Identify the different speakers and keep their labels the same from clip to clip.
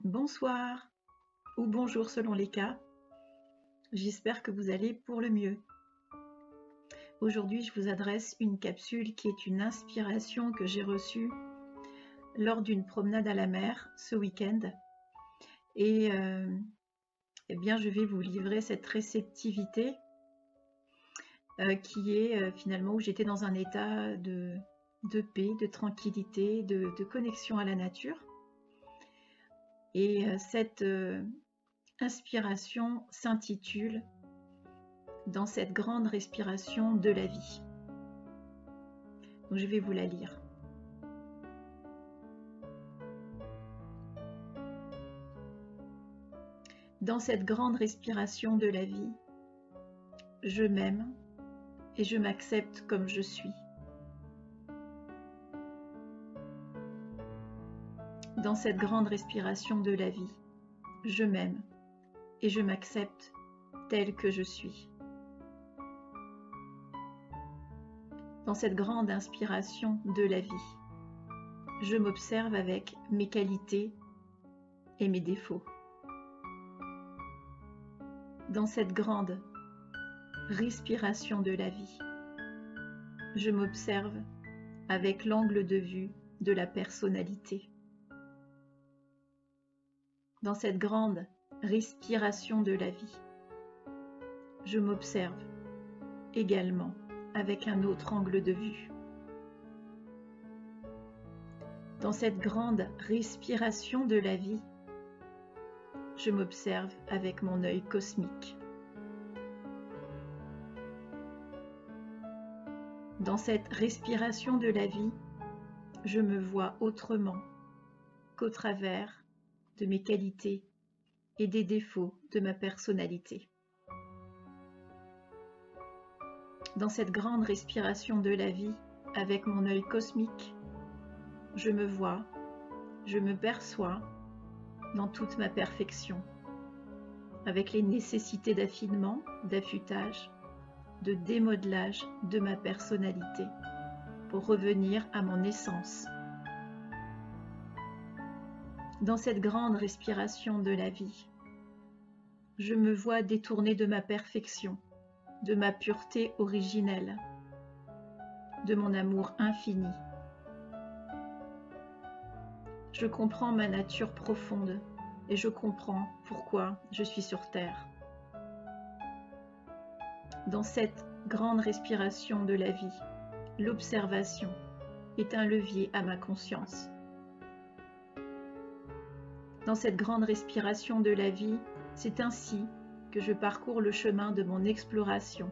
Speaker 1: Bonsoir ou bonjour selon les cas. J'espère que vous allez pour le mieux. Aujourd'hui, je vous adresse une capsule qui est une inspiration que j'ai reçue lors d'une promenade à la mer ce week-end. Et bien, je vais vous livrer cette réceptivité qui est finalement où j'étais dans un état de paix, de tranquillité, de connexion à la nature. Et cette inspiration s'intitule « Dans cette grande respiration de la vie ». Donc je vais vous la lire. Dans cette grande respiration de la vie, je m'aime et je m'accepte comme je suis. Dans cette grande respiration de la vie, je m'aime et je m'accepte tel que je suis. Dans cette grande inspiration de la vie, je m'observe avec mes qualités et mes défauts. Dans cette grande respiration de la vie, je m'observe avec l'angle de vue de la personnalité. Dans cette grande respiration de la vie, je m'observe également avec un autre angle de vue. Dans cette grande respiration de la vie, je m'observe avec mon œil cosmique. Dans cette respiration de la vie, je me vois autrement qu'au travers de mes qualités et des défauts de ma personnalité. Dans cette grande respiration de la vie, avec mon œil cosmique, je me vois, je me perçois dans toute ma perfection, avec les nécessités d'affinement, d'affûtage, de démodelage de ma personnalité, pour revenir à mon essence. Dans cette grande respiration de la vie, je me vois détournée de ma perfection, de ma pureté originelle, de mon amour infini. Je comprends ma nature profonde et je comprends pourquoi je suis sur Terre. Dans cette grande respiration de la vie, l'observation est un levier à ma conscience. Dans cette grande respiration de la vie, c'est ainsi que je parcours le chemin de mon exploration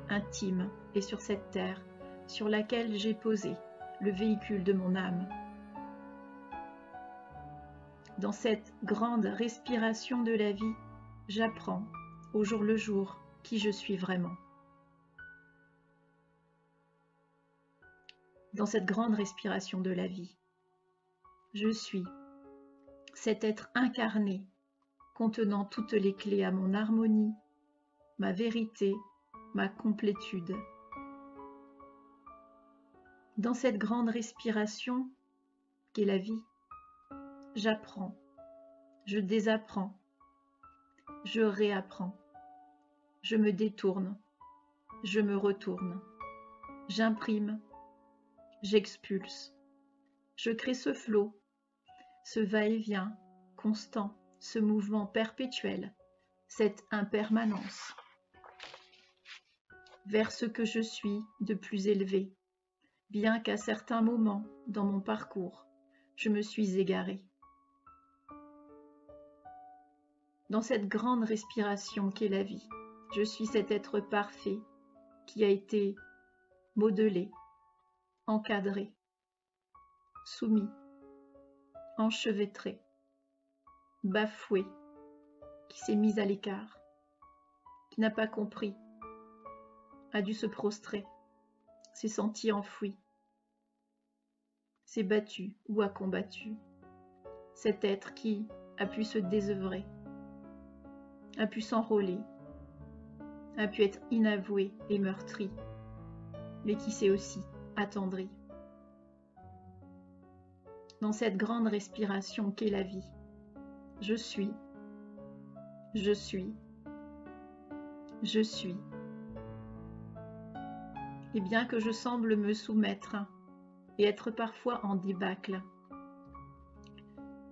Speaker 1: intime et sur cette terre sur laquelle j'ai posé le véhicule de mon âme. Dans cette grande respiration de la vie, j'apprends au jour le jour qui je suis vraiment. Dans cette grande respiration de la vie, je suis cet être incarné contenant toutes les clés à mon harmonie, ma vérité, ma complétude. Dans cette grande respiration qu'est la vie, j'apprends, je désapprends, je réapprends, je me détourne, je me retourne, j'imprime, j'expulse, je crée ce flot, ce va-et-vient constant, ce mouvement perpétuel, cette impermanence vers ce que je suis de plus élevé, bien qu'à certains moments dans mon parcours, je me suis égarée. Dans cette grande respiration qu'est la vie, je suis cet être parfait qui a été modelé, encadré, soumis, enchevêtré, bafoué, qui s'est mis à l'écart, qui n'a pas compris, a dû se prostrer, s'est senti enfoui, s'est battu ou a combattu. Cet être qui a pu se désœuvrer, a pu s'enrôler, a pu être inavoué et meurtri, mais qui s'est aussi attendri. Dans cette grande respiration qu'est la vie, je suis, je suis, je suis. Et bien que je semble me soumettre et être parfois en débâcle,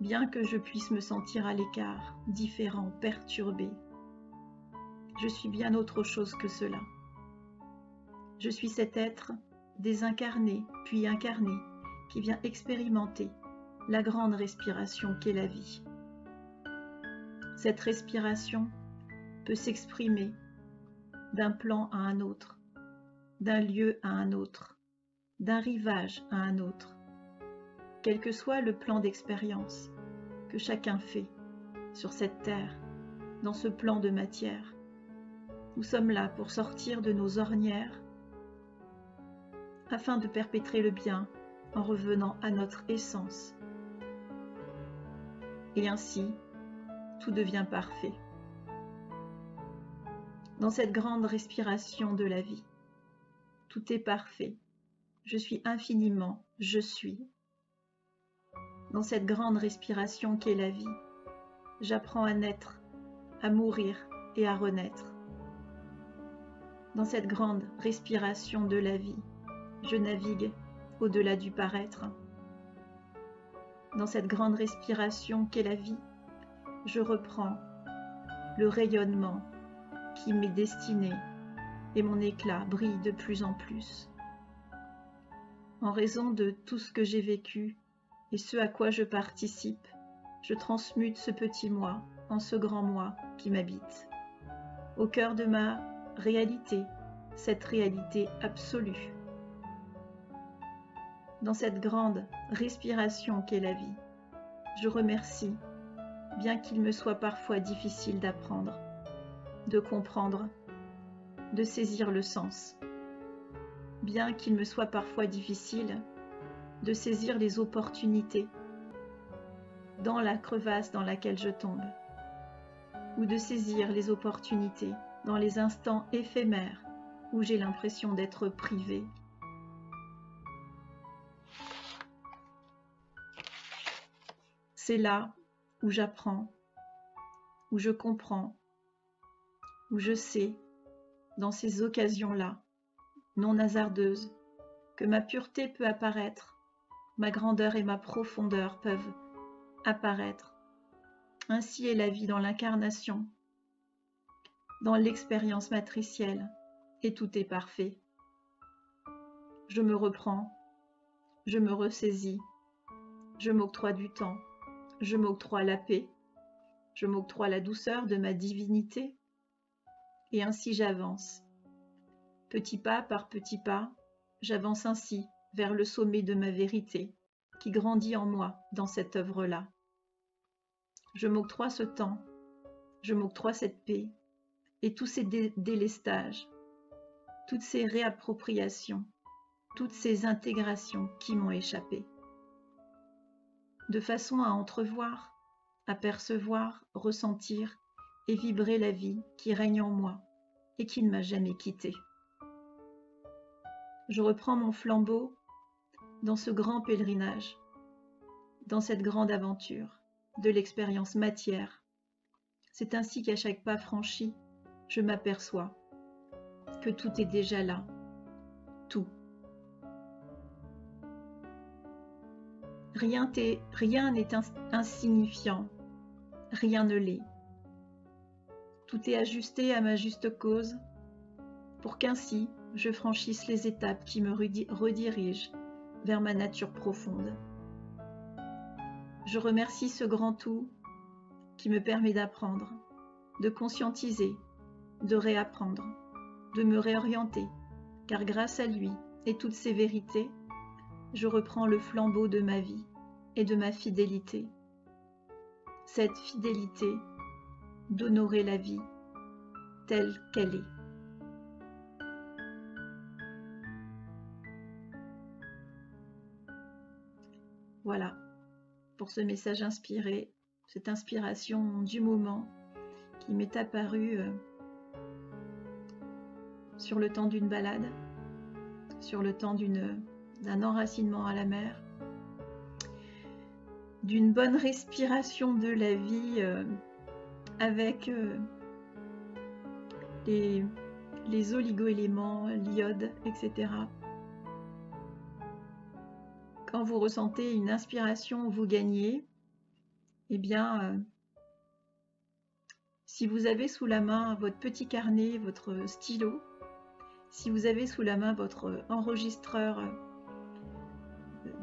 Speaker 1: bien que je puisse me sentir à l'écart, différent, perturbé, je suis bien autre chose que cela. Je suis cet être désincarné puis incarné qui vient expérimenter la grande respiration qu'est la vie. Cette respiration peut s'exprimer d'un plan à un autre, d'un lieu à un autre, d'un rivage à un autre, quel que soit le plan d'expérience que chacun fait sur cette terre, dans ce plan de matière. Nous sommes là pour sortir de nos ornières afin de perpétrer le bien en revenant à notre essence. Et ainsi, tout devient parfait. Dans cette grande respiration de la vie, tout est parfait. Je suis infiniment, je suis. Dans cette grande respiration qu'est la vie, j'apprends à naître, à mourir et à renaître. Dans cette grande respiration de la vie, je navigue au-delà du paraître. Dans cette grande respiration qu'est la vie, je reprends le rayonnement qui m'est destiné et mon éclat brille de plus en plus. En raison de tout ce que j'ai vécu et ce à quoi je participe, je transmute ce petit moi en ce grand moi qui m'habite. Au cœur de ma réalité, cette réalité absolue. Dans cette grande respiration qu'est la vie, je remercie, bien qu'il me soit parfois difficile d'apprendre, de comprendre, de saisir le sens, bien qu'il me soit parfois difficile de saisir les opportunités dans la crevasse dans laquelle je tombe, ou de saisir les opportunités dans les instants éphémères où j'ai l'impression d'être privée. C'est là où j'apprends, où je comprends, où je sais, dans ces occasions-là, non hasardeuses, que ma pureté peut apparaître, ma grandeur et ma profondeur peuvent apparaître. Ainsi est la vie dans l'incarnation, dans l'expérience matricielle, et tout est parfait. Je me reprends, je me ressaisis, je m'octroie du temps, je m'octroie la paix, je m'octroie la douceur de ma divinité, et ainsi j'avance. Petit pas par petit pas, j'avance ainsi vers le sommet de ma vérité, qui grandit en moi dans cette œuvre-là. Je m'octroie ce temps, je m'octroie cette paix, et tous ces délestages, toutes ces réappropriations, toutes ces intégrations qui m'ont échappé. De façon à entrevoir, à percevoir, ressentir et vibrer la vie qui règne en moi et qui ne m'a jamais quittée. Je reprends mon flambeau dans ce grand pèlerinage, dans cette grande aventure de l'expérience matière. C'est ainsi qu'à chaque pas franchi, je m'aperçois que tout est déjà là, tout. Rien n'est insignifiant, rien ne l'est. Tout est ajusté à ma juste cause, pour qu'ainsi je franchisse les étapes qui me redirigent vers ma nature profonde. Je remercie ce grand tout qui me permet d'apprendre, de conscientiser, de réapprendre, de me réorienter, car grâce à lui et toutes ses vérités, je reprends le flambeau de ma vie et de ma fidélité. Cette fidélité d'honorer la vie telle qu'elle est. Voilà, pour ce message inspiré, cette inspiration du moment qui m'est apparue sur le temps d'une balade, sur le temps d'un enracinement à la mer, d'une bonne respiration de la vie avec les oligo-éléments, l'iode, etc. Quand vous ressentez une inspiration, vous gagnez, eh bien, si vous avez sous la main votre petit carnet, votre stylo, si vous avez sous la main votre enregistreur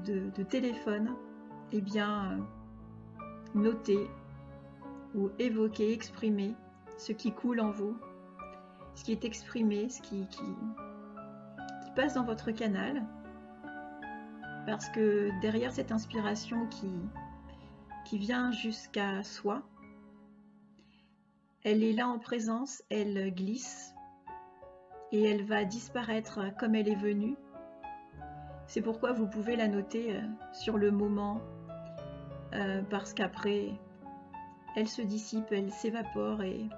Speaker 1: de téléphone, eh bien, notez ou évoquez, exprimez ce qui coule en vous, ce qui est exprimé, ce qui passe dans votre canal, parce que derrière cette inspiration qui vient jusqu'à soi, elle est là en présence, elle glisse et elle va disparaître comme elle est venue. C'est pourquoi vous pouvez la noter sur le moment, parce qu'après, elle se dissipe, elle s'évapore et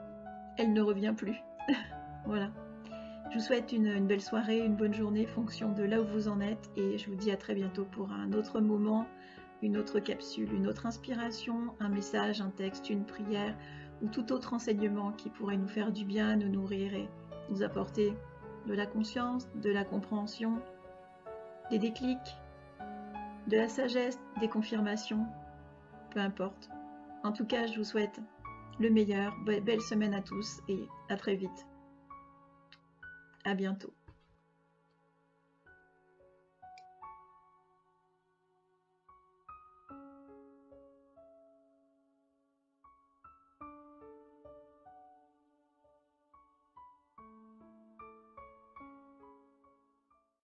Speaker 1: elle ne revient plus. Voilà. Je vous souhaite une belle soirée, une bonne journée, fonction de là où vous en êtes, et je vous dis à très bientôt pour un autre moment, une autre capsule, une autre inspiration, un message, un texte, une prière, ou tout autre enseignement qui pourrait nous faire du bien, nous nourrir et nous apporter de la conscience, de la compréhension, des déclics, de la sagesse, des confirmations, peu importe. En tout cas, je vous souhaite le meilleur, belle semaine à tous et à très vite. À bientôt.